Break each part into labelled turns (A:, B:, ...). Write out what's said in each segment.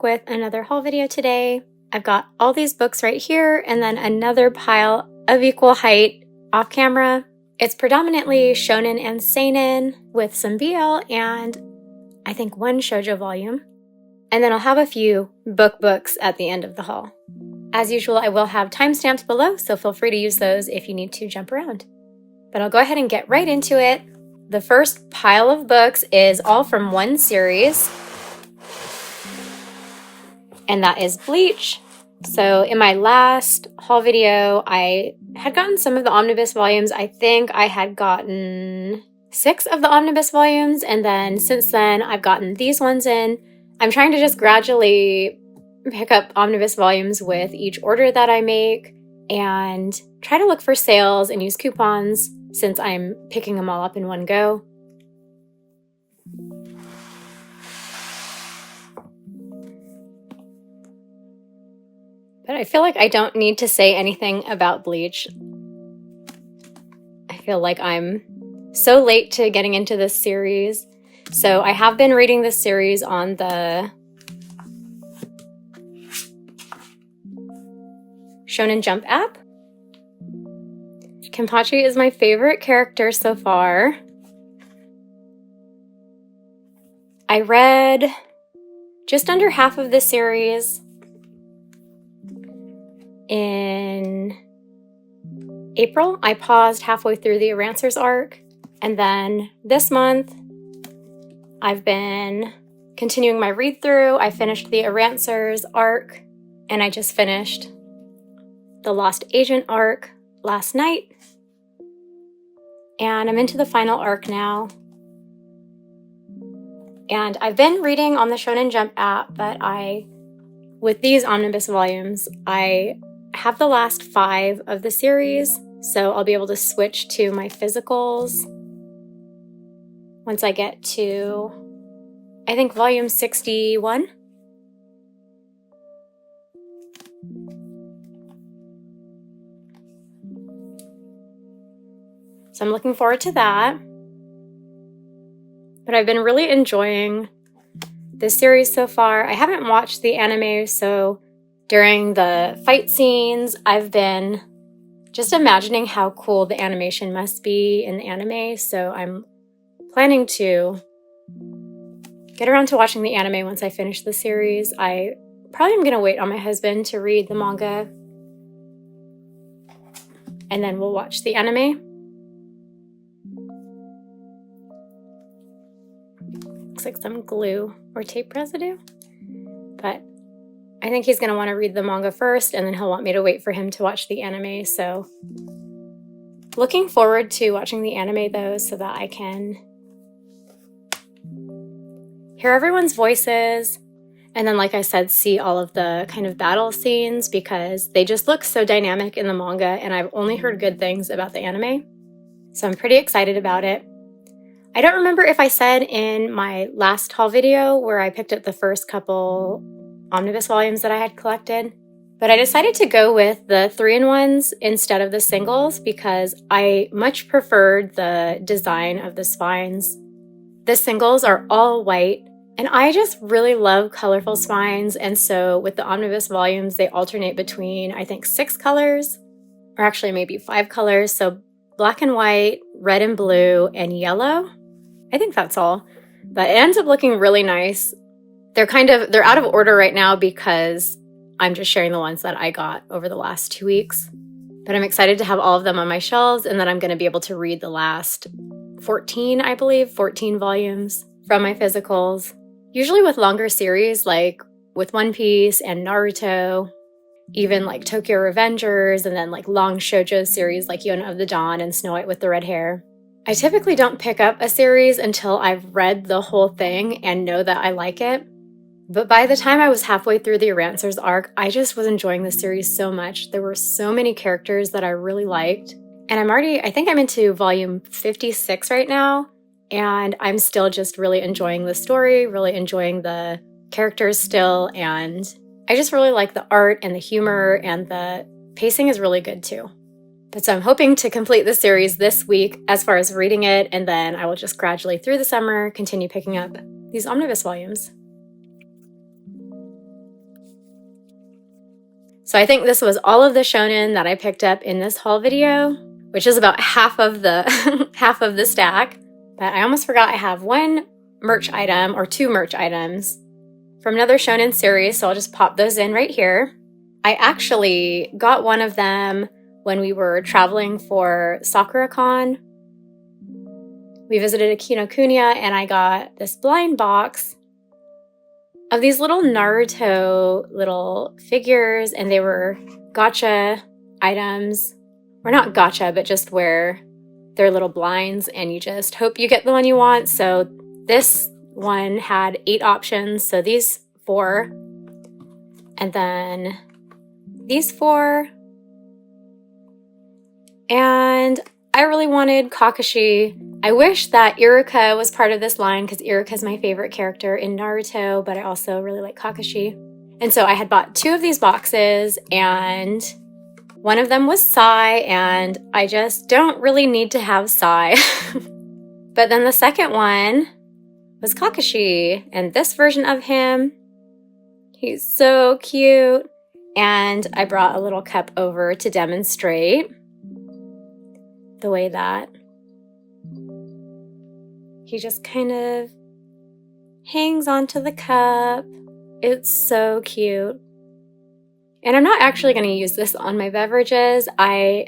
A: with another haul video today. I've got all these books right here and then another pile of equal height off camera. It's predominantly shonen and seinen with some BL and I think one shoujo volume. And then I'll have a few books at the end of the haul. As usual, I will have timestamps below, so feel free to use those if you need to jump around. But I'll go ahead and get right into it. The first pile of books is all from one series, and that is Bleach. So in my last haul video, I had gotten some of the omnibus volumes. I think I had gotten 6 of the omnibus volumes, and then since then I've gotten these ones in. I'm trying to just gradually pick up omnibus volumes with each order that I make and try to look for sales and use coupons since I'm picking them all up in one go. But I feel like I don't need to say anything about Bleach. I feel like I'm so late to getting into this series. So I have been reading this series on the Shonen Jump app. Kenpachi is my favorite character so far. I read just under half of this series in April. I paused halfway through the Arancers arc, and then this month I've been continuing my read through. I finished the Arancers arc, and I just finished the Lost Agent arc last night. And I'm into the final arc now. And I've been reading on the Shonen Jump app, but with these omnibus volumes, I have the last 5 of the series, so I'll be able to switch to my physicals once I get to, I think, volume 61. So I'm looking forward to that. But I've been really enjoying this series so far. I haven't watched the anime, so during the fight scenes, I've been just imagining how cool the animation must be in the anime. So I'm planning to get around to watching the anime once I finish the series. I probably am going to wait on my husband to read the manga, and then we'll watch the anime. Looks like some glue or tape residue, but I think he's going to want to read the manga first, and then he'll want me to wait for him to watch the anime. So looking forward to watching the anime though, so that I can hear everyone's voices, and then, like I said, see all of the kind of battle scenes, because they just look so dynamic in the manga, and I've only heard good things about the anime. So I'm pretty excited about it. I don't remember if I said in my last haul video where I picked up the first couple omnibus volumes that I had collected, but I decided to go with the 3-in-1s instead of the singles because I much preferred the design of the spines. The singles are all white, and I just really love colorful spines, and so with the omnibus volumes, they alternate between, I think, 6 colors, or actually maybe 5 colors, so black and white, red and blue, and yellow. I think that's all, but it ends up looking really nice. They're out of order right now because I'm just sharing the ones that I got over the last 2 weeks, but I'm excited to have all of them on my shelves, and then I'm going to be able to read the last 14 volumes from my physicals. Usually with longer series, like with One Piece and Naruto, even like Tokyo Revengers, and then like long shoujo series like Yona of the Dawn and Snow White with the Red Hair. I typically don't pick up a series until I've read the whole thing and know that I like it. But by the time I was halfway through the Arancers arc, I just was enjoying the series so much. There were so many characters that I really liked. And I think I'm into volume 56 right now, and I'm still just really enjoying the story, really enjoying the characters still, and I just really like the art and the humor, and the pacing is really good too. But so I'm hoping to complete the series this week as far as reading it, and then I will just gradually through the summer continue picking up these omnibus volumes. So I think this was all of the shonen that I picked up in this haul video, which is about half of the half of the stack. But I almost forgot I have one merch item or two merch items from another shonen series, so I'll just pop those in right here. I actually got one of them when we were traveling for SakuraCon. We visited Kinokuniya and I got this blind box of these little Naruto little figures, and they were gacha items. Or not gacha, but just where they're little blinds and you just hope you get the one you want. So this one had 8 options, so these 4, and then these 4, and I really wanted Kakashi. I wish that Iruka was part of this line because Iruka is my favorite character in Naruto, but I also really like Kakashi. And so I had bought 2 of these boxes, and one of them was Sai, and I just don't really need to have Sai. But then the second one was Kakashi, and this version of him, he's so cute. And I brought a little cup over to demonstrate the way that he just kind of hangs onto the cup. It's so cute. And I'm not actually going to use this on my beverages.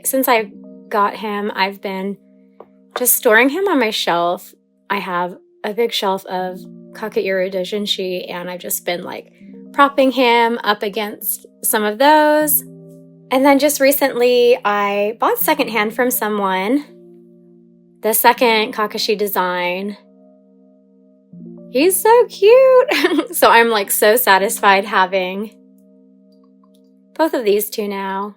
A: Since I got him, I've been just storing him on my shelf. I have a big shelf of Kakeiru Dojinshi, and I've just been like propping him up against some of those. And then just recently, I bought secondhand from someone the second Kakashi design. He's so cute. So I'm like so satisfied having both of these 2 now.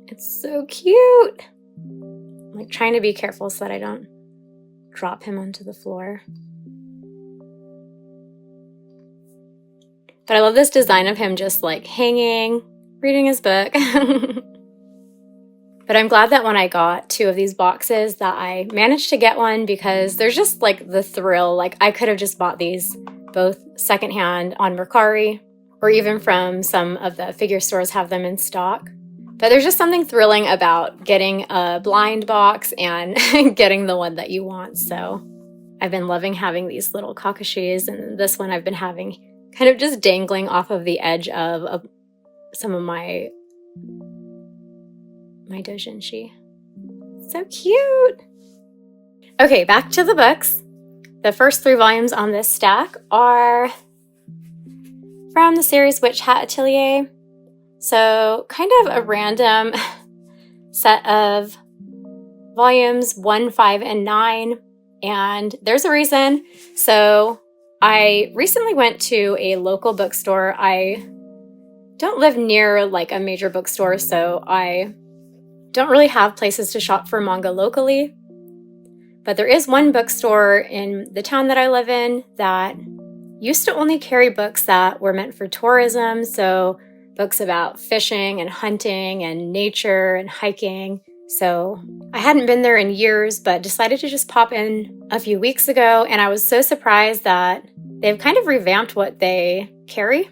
A: It's so cute. I'm like trying to be careful so that I don't drop him onto the floor. But I love this design of him just like hanging, reading his book. But I'm glad that when I got 2 of these boxes that I managed to get one, because there's just like the thrill. Like I could have just bought these both secondhand on Mercari, or even from some of the figure stores have them in stock. But there's just something thrilling about getting a blind box and getting the one that you want. So I've been loving having these little Kakashis, and this one I've been having kind of just dangling off of the edge of some of my doujinshi. So cute! Okay, back to the books. The first 3 volumes on this stack are from the series Hat Atelier. So kind of a random set of volumes 1, 5, and 9. And there's a reason. So I recently went to a local bookstore. I don't live near like a major bookstore, so I don't really have places to shop for manga locally. But there is one bookstore in the town that I live in that used to only carry books that were meant for tourism. So books about fishing and hunting and nature and hiking. So I hadn't been there in years, but decided to just pop in a few weeks ago. And I was so surprised that they've kind of revamped what they carry.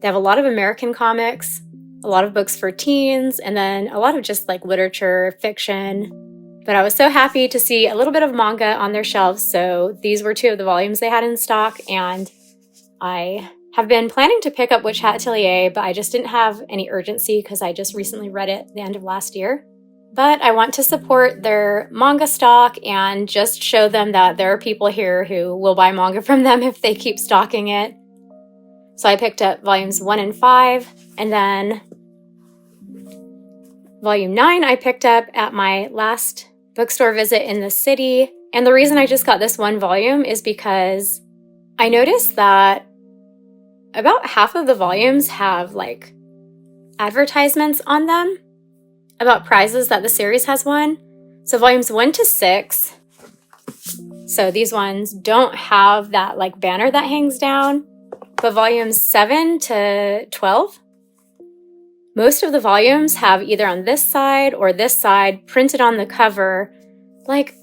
A: They have a lot of American comics, a lot of books for teens, and then a lot of just like literature, fiction. But I was so happy to see a little bit of manga on their shelves. So these were 2 of the volumes they had in stock. And I have been planning to pick up Hat Atelier, but I just didn't have any urgency because I just recently read it the end of last year. But I want to support their manga stock and just show them that there are people here who will buy manga from them if they keep stocking it. So I picked up volumes 1 and 5, and then volume 9 I picked up at my last bookstore visit in the city. And the reason I just got this one volume is because I noticed that about half of the volumes have like advertisements on them about prizes that the series has won. So volumes 1 to 6, so these ones don't have that like banner that hangs down, but volumes 7 to 12, most of the volumes have either on this side or this side printed on the cover like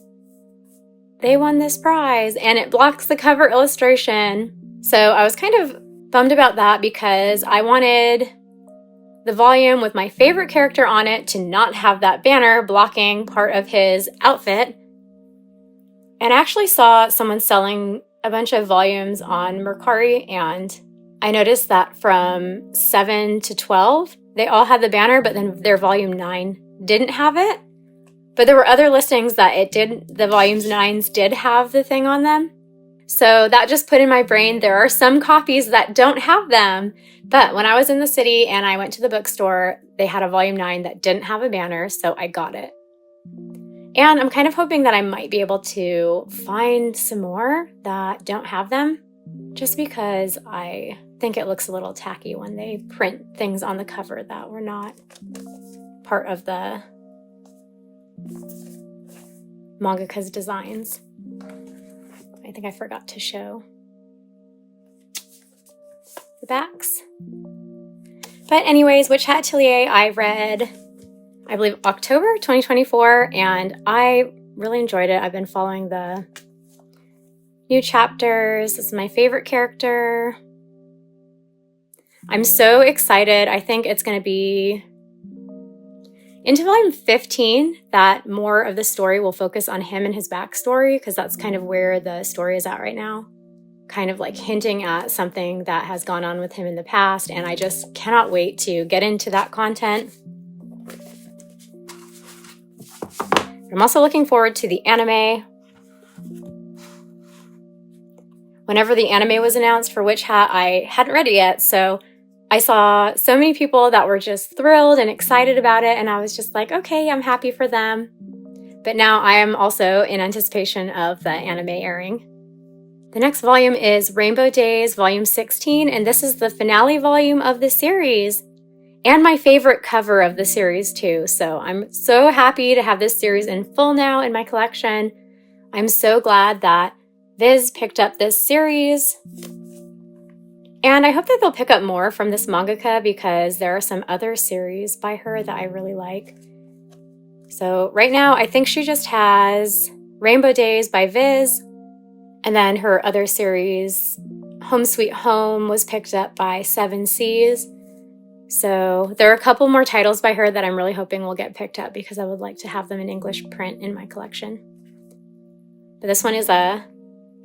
A: they won this prize, and it blocks the cover illustration. So I was kind of bummed about that because I wanted the volume with my favorite character on it to not have that banner blocking part of his outfit. And I actually saw someone selling a bunch of volumes on Mercari, and I noticed that from 7 to 12, they all had the banner, but then their volume 9 didn't have it. But there were other listings that the volumes 9s did have the thing on them. So that just put in my brain, there are some copies that don't have them. But when I was in the city and I went to the bookstore, they had a volume 9 that didn't have a banner, so I got it. And I'm kind of hoping that I might be able to find some more that don't have them, just because I think it looks a little tacky when they print things on the cover that were not part of the mangaka's designs. I think I forgot to show the backs. But anyways, which Hat Atelier I read, I believe October 2024, and I really enjoyed it. I've been following the new chapters. This is my favorite character. I'm so excited. I think it's going to be into volume 15 that more of the story will focus on him and his backstory, because that's kind of where the story is at right now. Kind of like hinting at something that has gone on with him in the past, and I just cannot wait to get into that content. I'm also looking forward to the anime. Whenever the anime was announced for Witch Hat, I hadn't read it yet, so I saw so many people that were just thrilled and excited about it, and I was just like, okay, I'm happy for them. But now I am also in anticipation of the anime airing. The next volume is Rainbow Days, Volume 16, and this is the finale volume of the series, and my favorite cover of the series too. So I'm so happy to have this series in full now in my collection. I'm so glad that Viz picked up this series. And I hope that they'll pick up more from this mangaka, because there are some other series by her that I really like. So right now, I think she just has Rainbow Days by Viz, and then her other series, Home Sweet Home, was picked up by Seven Seas. So there are a couple more titles by her that I'm really hoping will get picked up, because I would like to have them in English print in my collection. But this one is a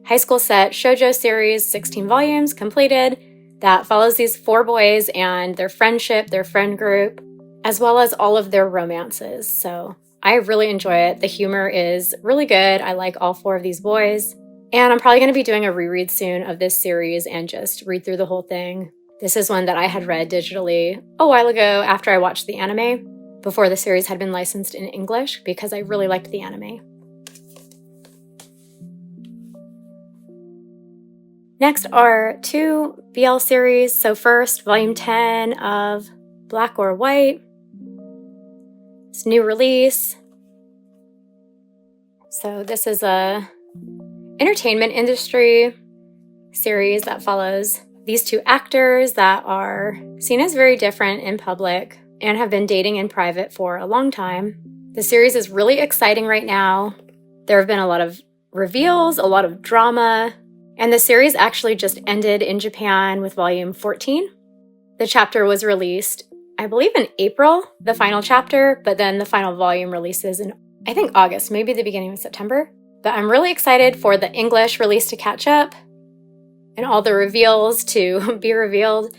A: high school set shoujo series, 16 volumes completed, that follows these 4 boys and their friendship, their friend group, as well as all of their romances. So I really enjoy it. The humor is really good. I like all 4 of these boys. And I'm probably going to be doing a reread soon of this series and just read through the whole thing. This is one that I had read digitally a while ago after I watched the anime, before the series had been licensed in English, because I really liked the anime. Next are 2 BL series. So first, Volume 10 of Black or White. It's a new release. So this is a entertainment industry series that follows these 2 actors that are seen as very different in public and have been dating in private for a long time. The series is really exciting right now. There have been a lot of reveals, a lot of drama, and the series actually just ended in Japan with Volume 14. The chapter was released, I believe, in April, the final chapter, but then the final volume releases in, I think, August, maybe the beginning of September. But I'm really excited for the English release to catch up and all the reveals to be revealed.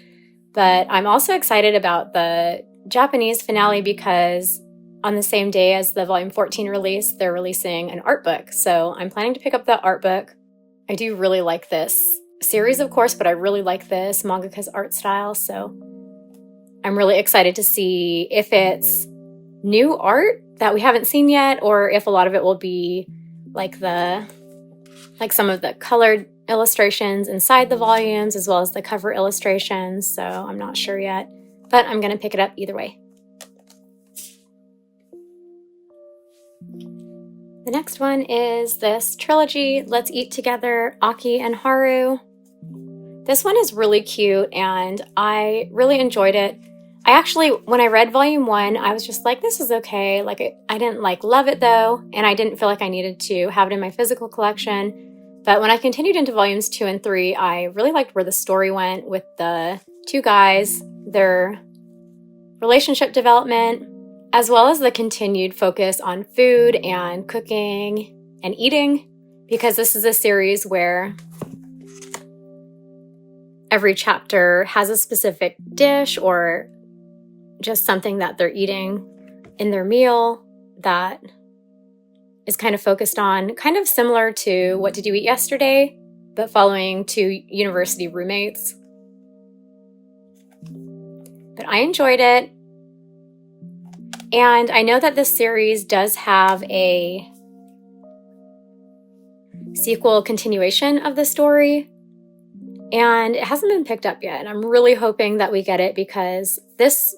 A: But I'm also excited about the Japanese finale, because on the same day as the Volume 14 release, they're releasing an art book. So I'm planning to pick up the art book. I do really like this series, of course, but I really like this mangaka's art style. So I'm really excited to see if it's new art that we haven't seen yet, or if a lot of it will be like some of the colored illustrations inside the volumes, as well as the cover illustrations. So I'm not sure yet, but I'm going to pick it up either way. The next one is this trilogy, Let's Eat Together, Aki and Haru. This one is really cute, and I really enjoyed it. I actually, when I read volume 1, I was just like, this is okay. Like, I didn't like love it though, and I didn't feel like I needed to have it in my physical collection. But when I continued into volumes 2 and 3, I really liked where the story went with the two guys, their relationship development, as well as the continued focus on food and cooking and eating, because this is a series where every chapter has a specific dish or just something that they're eating in their meal that is kind of focused on, kind of similar to What Did You Eat Yesterday, but following two university roommates. But I enjoyed it. And I know that this series does have a sequel continuation of the story, and it hasn't been picked up yet. And I'm really hoping that we get it, because this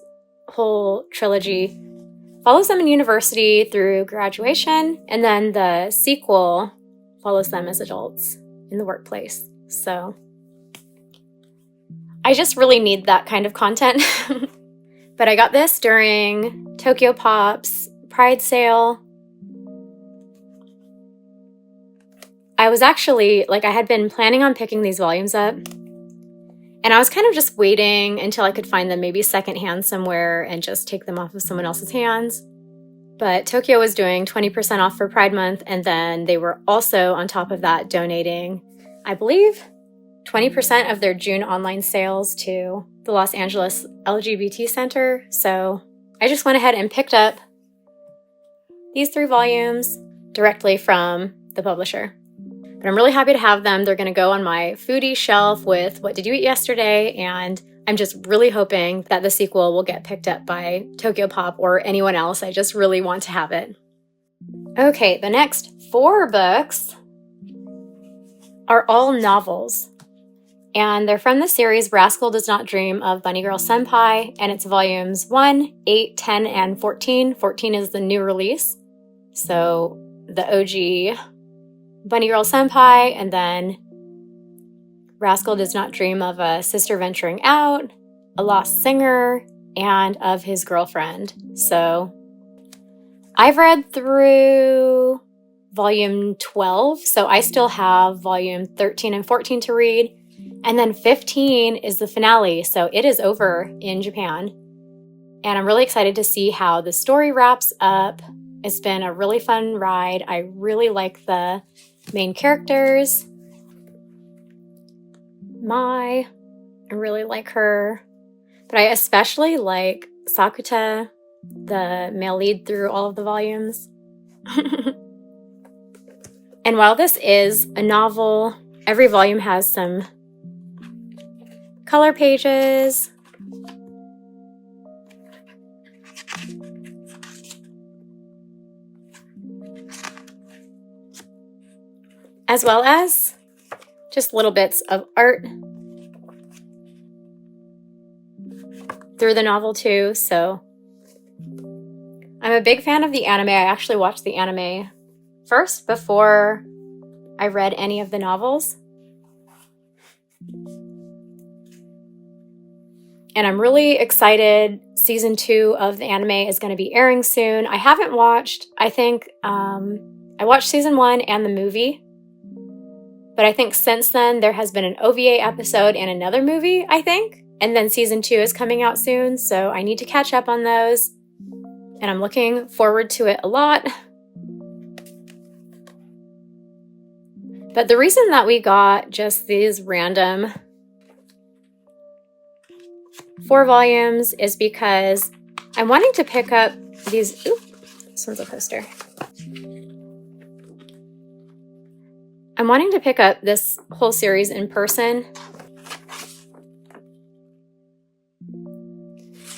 A: whole trilogy follows them in university through graduation, and then the sequel follows them as adults in the workplace. So I just really need that kind of content. But I got this during Tokyo Pop's Pride sale. I was actually, I had been planning on picking these volumes up, and I was kind of just waiting until I could find them maybe secondhand somewhere and just take them off of someone else's hands. But Tokyo was doing 20% off for Pride Month, and then they were also, on top of that, donating, I believe, 20% of their June online sales to the Los Angeles LGBT Center. So I just went ahead and picked up these 3 volumes directly from the publisher. But I'm really happy to have them. They're going to go on my foodie shelf with What Did You Eat Yesterday? And I'm just really hoping that the sequel will get picked up by Tokyo Pop or anyone else. I just really want to have it. Okay, the next 4 books are all novels. And they're from the series Rascal Does Not Dream of Bunny Girl Senpai, and it's volumes 1, 8, 10, and 14. 14 is the new release. So the OG Bunny Girl Senpai, and then Rascal Does Not Dream of a Sister Venturing Out, a Lost Singer, and of his girlfriend. So I've read through volume 12, so I still have volume 13 and 14 to read. And then 15 is the finale, so it is over in Japan. And I'm really excited to see how the story wraps up. It's been a really fun ride. I really like the main characters. I really like her. But I especially like Sakuta, the male lead through all of the volumes. And while this is a novel, every volume has some color pages, as well as just little bits of art through the novel too. So I'm a big fan of the anime. I actually watched the anime first before I read any of the novels. And I'm really excited. Season 2 of the anime is going to be airing soon. I haven't watched, I think, I watched season 1 and the movie. But I think since then there has been an OVA episode and another movie, I think. And then season 2 is coming out soon, so I need to catch up on those. And I'm looking forward to it a lot. But the reason that we got just these random 4 volumes is because I'm wanting to pick up these. Ooh, this one's a poster. I'm wanting to pick up this whole series in person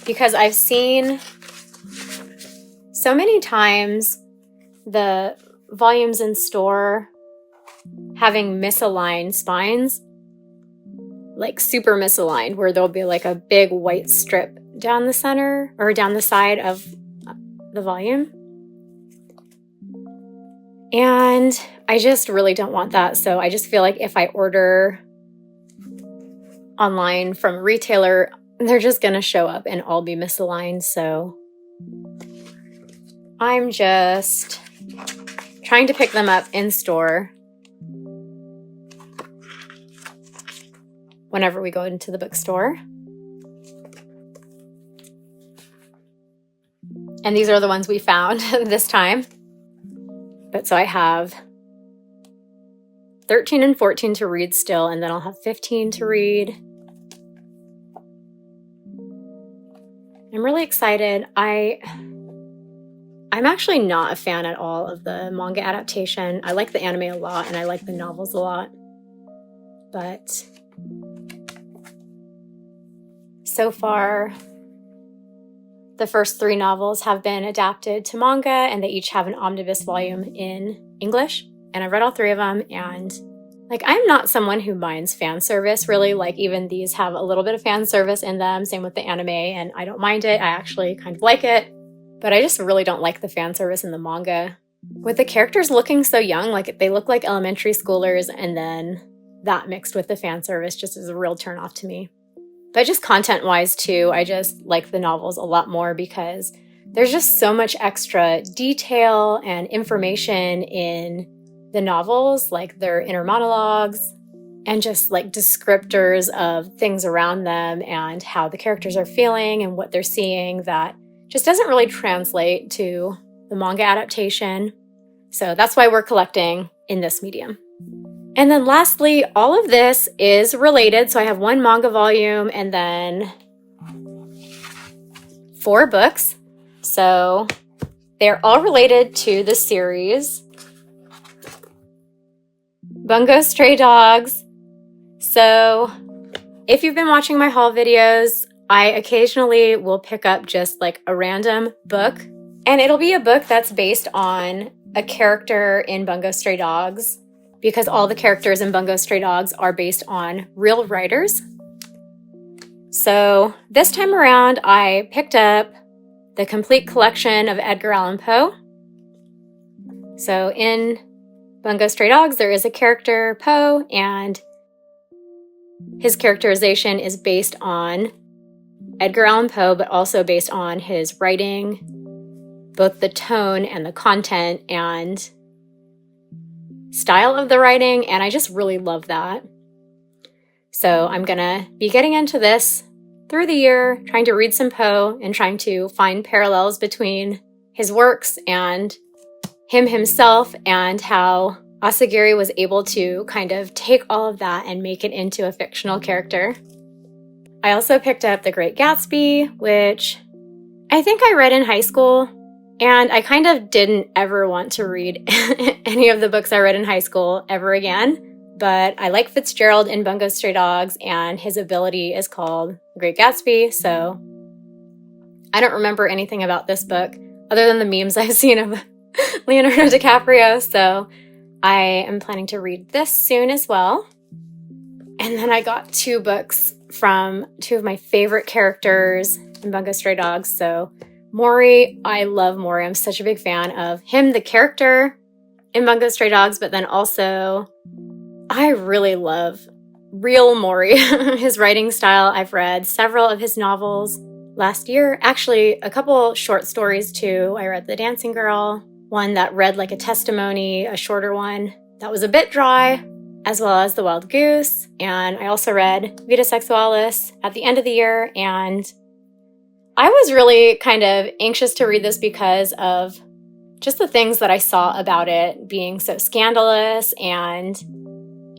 A: because I've seen so many times the volumes in store having misaligned spines, like super misaligned, where there'll be like a big white strip down the center or down the side of the volume. And I just really don't want that. So I just feel like if I order online from a retailer, they're just going to show up and all be misaligned. So I'm just trying to pick them up in store whenever we go into the bookstore. And these are the ones we found this time. But so I have 13 and 14 to read still, and then I'll have 15 to read. I'm really excited. I'm actually not a fan at all of the manga adaptation. I like the anime a lot, and I like the novels a lot. But so far, the first 3 novels have been adapted to manga, and they each have an omnibus volume in English. And I've read all 3 of them, and I'm not someone who minds fan service, really. Even these have a little bit of fan service in them, same with the anime, and I don't mind it. I actually kind of like it, but I just really don't like the fan service in the manga. With the characters looking so young, they look like elementary schoolers, and then that mixed with the fan service just is a real turnoff to me. But just content-wise, too, I just like the novels a lot more because there's just so much extra detail and information in the novels, their inner monologues and just descriptors of things around them and how the characters are feeling and what they're seeing that just doesn't really translate to the manga adaptation. So that's why we're collecting in this medium. And then lastly, all of this is related. So I have 1 manga volume and then 4 books. So they're all related to the series Bungo Stray Dogs. So if you've been watching my haul videos, I occasionally will pick up just a random book. And it'll be a book that's based on a character in Bungo Stray Dogs, because all the characters in Bungo Stray Dogs are based on real writers. So this time around, I picked up the complete collection of Edgar Allan Poe. So in Bungo Stray Dogs, there is a character, Poe, and his characterization is based on Edgar Allan Poe, but also based on his writing, both the tone and the content and style of the writing, and I just really love that. So I'm gonna be getting into this through the year, trying to read some Poe and trying to find parallels between his works and him himself and how Asagiri was able to kind of take all of that and make it into a fictional character. I also picked up The Great Gatsby, which I think I read in high school. And I kind of didn't ever want to read any of the books I read in high school ever again. But I like Fitzgerald in Bungo Stray Dogs, and his ability is called The Great Gatsby. So I don't remember anything about this book other than the memes I've seen of Leonardo DiCaprio. So I am planning to read this soon as well. And then I got 2 books from 2 of my favorite characters in Bungo Stray Dogs. So Mori, I love Mori. I'm such a big fan of him, the character in Bungo Stray Dogs, but then also I really love real Mori, his writing style. I've read several of his novels last year. Actually, a couple short stories too. I read The Dancing Girl, one that read like a testimony, a shorter one that was a bit dry, as well as The Wild Goose. And I also read Vita Sexualis at the end of the year, and I was really kind of anxious to read this because of just the things that I saw about it being so scandalous and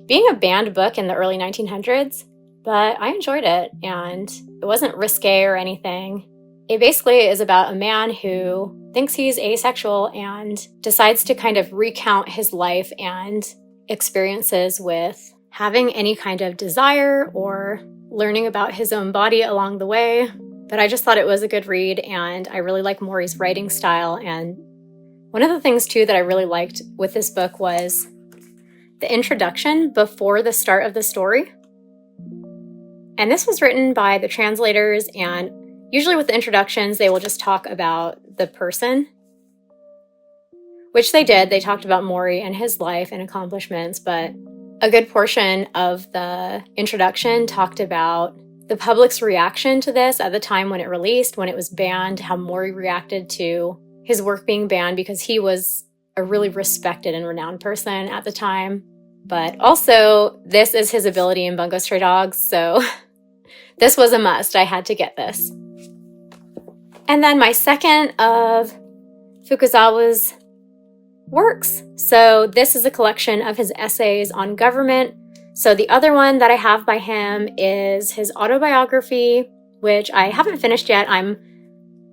A: being a banned book in the early 1900s, but I enjoyed it and it wasn't risque or anything. It basically is about a man who thinks he's asexual and decides to kind of recount his life and experiences with having any kind of desire or learning about his own body along the way. But I just thought it was a good read, and I really like Mori's writing style. And one of the things, too, that I really liked with this book was the introduction before the start of the story. And this was written by the translators, and usually with the introductions, they will just talk about the person, which they did. They talked about Mori and his life and accomplishments, but a good portion of the introduction talked about the the public's reaction to this at the time when it released, when it was banned, how Mori reacted to his work being banned because he was a really respected and renowned person at the time. But also, this is his ability in Bungo Stray Dogs, so this was a must. I had to get this. And then my second of Fukuzawa's works. So this is a collection of his essays on government. So the other one that I have by him is his autobiography, which I haven't finished yet. I'm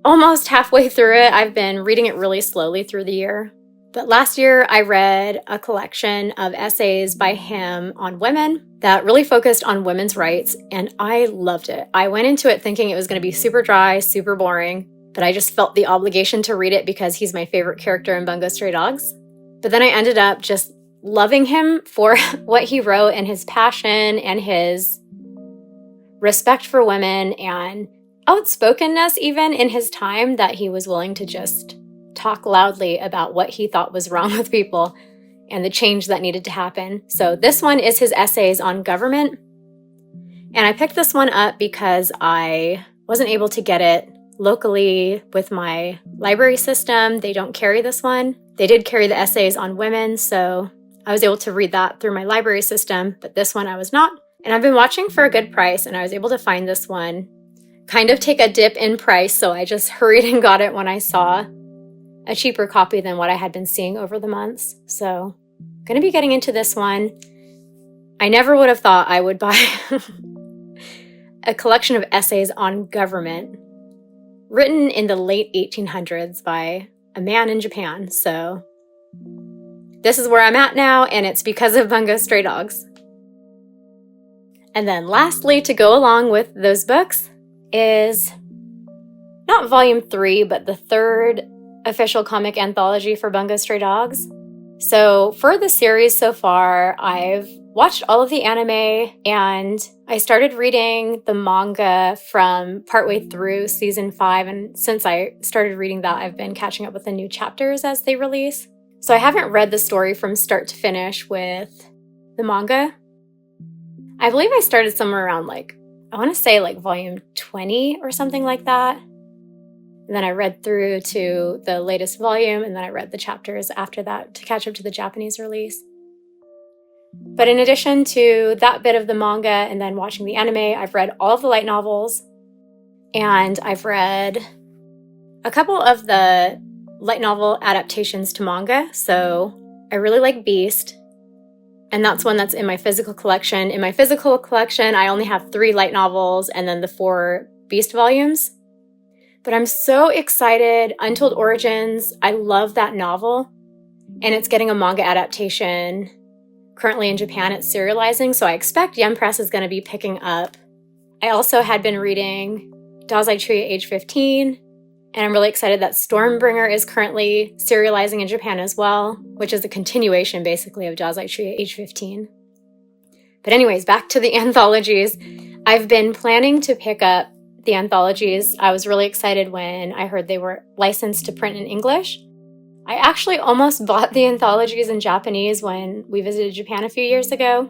A: almost halfway through it. I've been reading it really slowly through the year. But last year I read a collection of essays by him on women that really focused on women's rights, and I loved it. I went into it thinking it was going to be super dry, super boring, but I just felt the obligation to read it because he's my favorite character in Bungo Stray Dogs. But then I ended up just loving him for what he wrote and his passion and his respect for women and outspokenness even in his time, that he was willing to just talk loudly about what he thought was wrong with people and the change that needed to happen. So this one is his essays on government. And I picked this one up because I wasn't able to get it locally with my library system. They don't carry this one. They did carry the essays on women, so I was able to read that through my library system, but this one I was not. And I've been watching for a good price, and I was able to find this one kind of take a dip in price, so I just hurried and got it when I saw a cheaper copy than what I had been seeing over the months. So I'm going to be getting into this one. I never would have thought I would buy a collection of essays on government written in the late 1800s by a man in Japan. So this is where I'm at now, and it's because of Bungo Stray Dogs. And then lastly, to go along with those books is not volume 3, but the third official comic anthology for Bungo Stray Dogs. So for the series so far, I've watched all of the anime, and I started reading the manga from partway through season 5, and since I started reading that, I've been catching up with the new chapters as they release. So I haven't read the story from start to finish with the manga. I believe I started somewhere around I want to say volume 20 or something like that. And then I read through to the latest volume, and then I read the chapters after that to catch up to the Japanese release. But in addition to that bit of the manga and then watching the anime, I've read all of the light novels, and I've read a couple of the light novel adaptations to manga. So I really like Beast, and that's one that's in my physical collection. In my physical collection, I only have 3 light novels and then the 4 Beast volumes. But I'm so excited. Untold Origins, I love that novel, and it's getting a manga adaptation currently in Japan. It's serializing, so I expect Yen Press is going to be picking up. I also had been reading Dazai Tree Age 15, and I'm really excited that Stormbringer is currently serializing in Japan as well, which is a continuation basically of Dazai Tree Age 15. But anyways, back to the anthologies. I've been planning to pick up the anthologies. I was really excited when I heard they were licensed to print in English. I actually almost bought the anthologies in Japanese when we visited Japan a few years ago,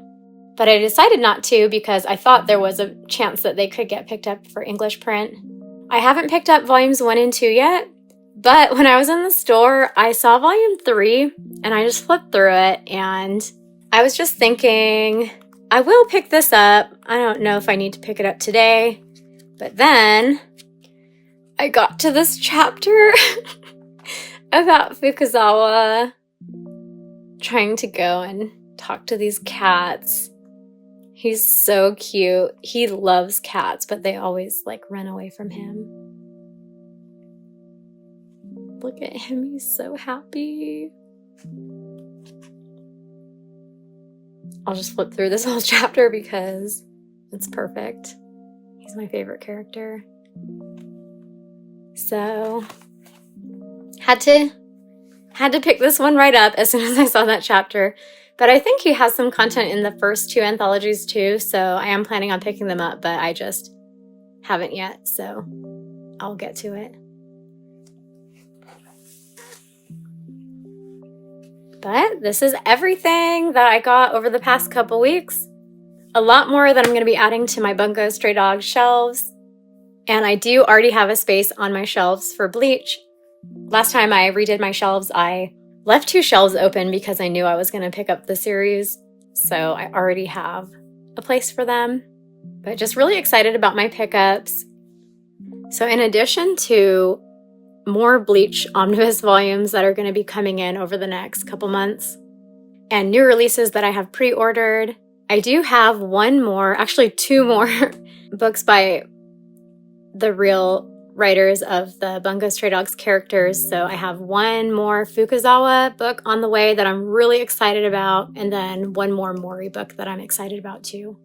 A: but I decided not to because I thought there was a chance that they could get picked up for English print. I haven't picked up volumes 1 and 2 yet, but when I was in the store, I saw volume 3, and I just flipped through it, and I was just thinking, I will pick this up. I don't know if I need to pick it up today. But then I got to this chapter about Fukuzawa trying to go and talk to these cats. He's so cute. He loves cats, but they always run away from him. Look at him, he's so happy. I'll just flip through this whole chapter because it's perfect. He's my favorite character. So, had to pick this one right up as soon as I saw that chapter. But I think he has some content in the first 2 anthologies too, so I am planning on picking them up, but I just haven't yet, so I'll get to it. But this is everything that I got over the past couple weeks. a lot more that I'm going to be adding to my Bungo Stray Dogs shelves. And I do already have a space on my shelves for Bleach. Last time I redid my shelves, I left 2 shelves open because I knew I was going to pick up the series. So I already have a place for them. But just really excited about my pickups. So in addition to more Bleach omnibus volumes that are going to be coming in over the next couple months, and new releases that I have pre-ordered, I do have 2 more books by the real writers of the Bungo Stray Dogs characters. So I have 1 more Fukuzawa book on the way that I'm really excited about, and then 1 more Mori book that I'm excited about too.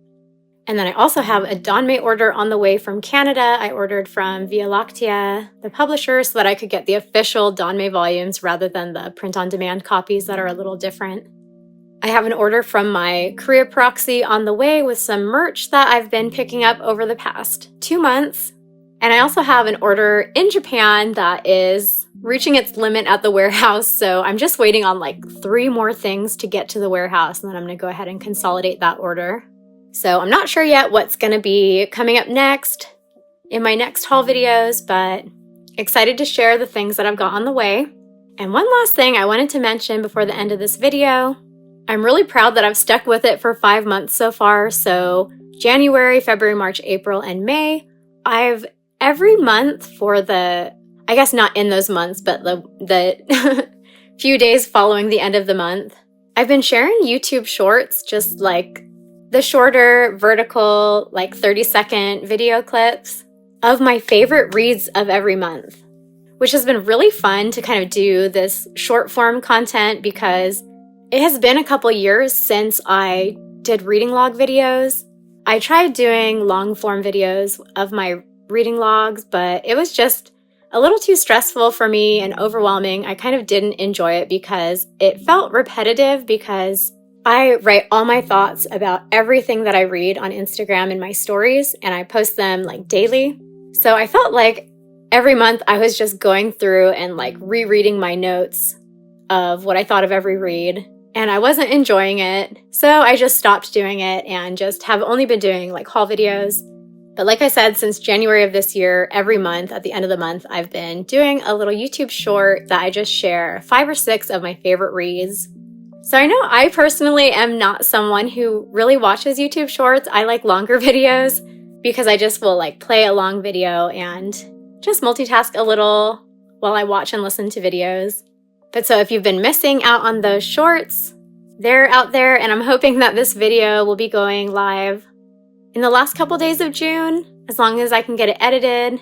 A: And then I also have a Danmei order on the way from Canada. I ordered from Via Lactea, the publisher, so that I could get the official Danmei volumes rather than the print-on-demand copies that are a little different. I have an order from my Korea proxy on the way with some merch that I've been picking up over the past 2 months. And I also have an order in Japan that is reaching its limit at the warehouse. So I'm just waiting on like 3 more things to get to the warehouse, and then I'm going to go ahead and consolidate that order. So I'm not sure yet what's going to be coming up next in my next haul videos, but excited to share the things that I've got on the way. And one last thing I wanted to mention before the end of this video. I'm really proud that I've stuck with it for 5 months so far. So January, February, March, April, and May, I've every month for I guess not in those months, but the few days following the end of the month, I've been sharing YouTube shorts, just like the shorter vertical, like 30-second video clips of my favorite reads of every month, which has been really fun to kind of do this short form content because it has been a couple years since I did reading log videos. I tried doing long form videos of my reading logs, but it was just a little too stressful for me and overwhelming. I kind of didn't enjoy it because it felt repetitive, because I write all my thoughts about everything that I read on Instagram in my stories, and I post them like daily. So I felt like every month I was just going through and like rereading my notes of what I thought of every read, and I wasn't enjoying it. So I just stopped doing it and just have only been doing like haul videos. But like I said, since January of this year, every month at the end of the month, I've been doing a little YouTube short that I just share 5 or 6 of my favorite reads. So I know I personally am not someone who really watches YouTube shorts. I like longer videos because I just will like play a long video and just multitask a little while I watch and listen to videos. But so if you've been missing out on those shorts, they're out there, and I'm hoping that this video will be going live in the last couple days of June, as long as I can get it edited.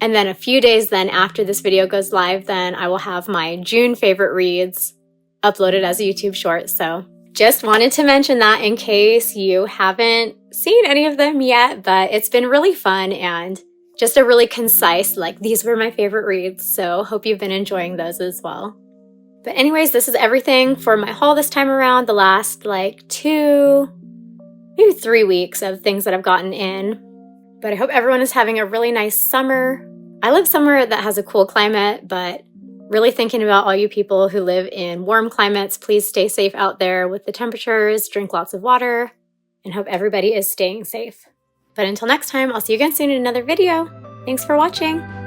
A: And then a few days then after this video goes live, then I will have my June favorite reads uploaded as a YouTube short. So just wanted to mention that in case you haven't seen any of them yet, but it's been really fun and just a really concise, like, these were my favorite reads. So hope you've been enjoying those as well. But anyways, this is everything for my haul this time around. The last like 2, maybe 3 weeks of things that I've gotten in. But I hope everyone is having a really nice summer. I live somewhere that has a cool climate, but really thinking about all you people who live in warm climates. Please stay safe out there with the temperatures, drink lots of water, and hope everybody is staying safe. But until next time, I'll see you again soon in another video. Thanks for watching.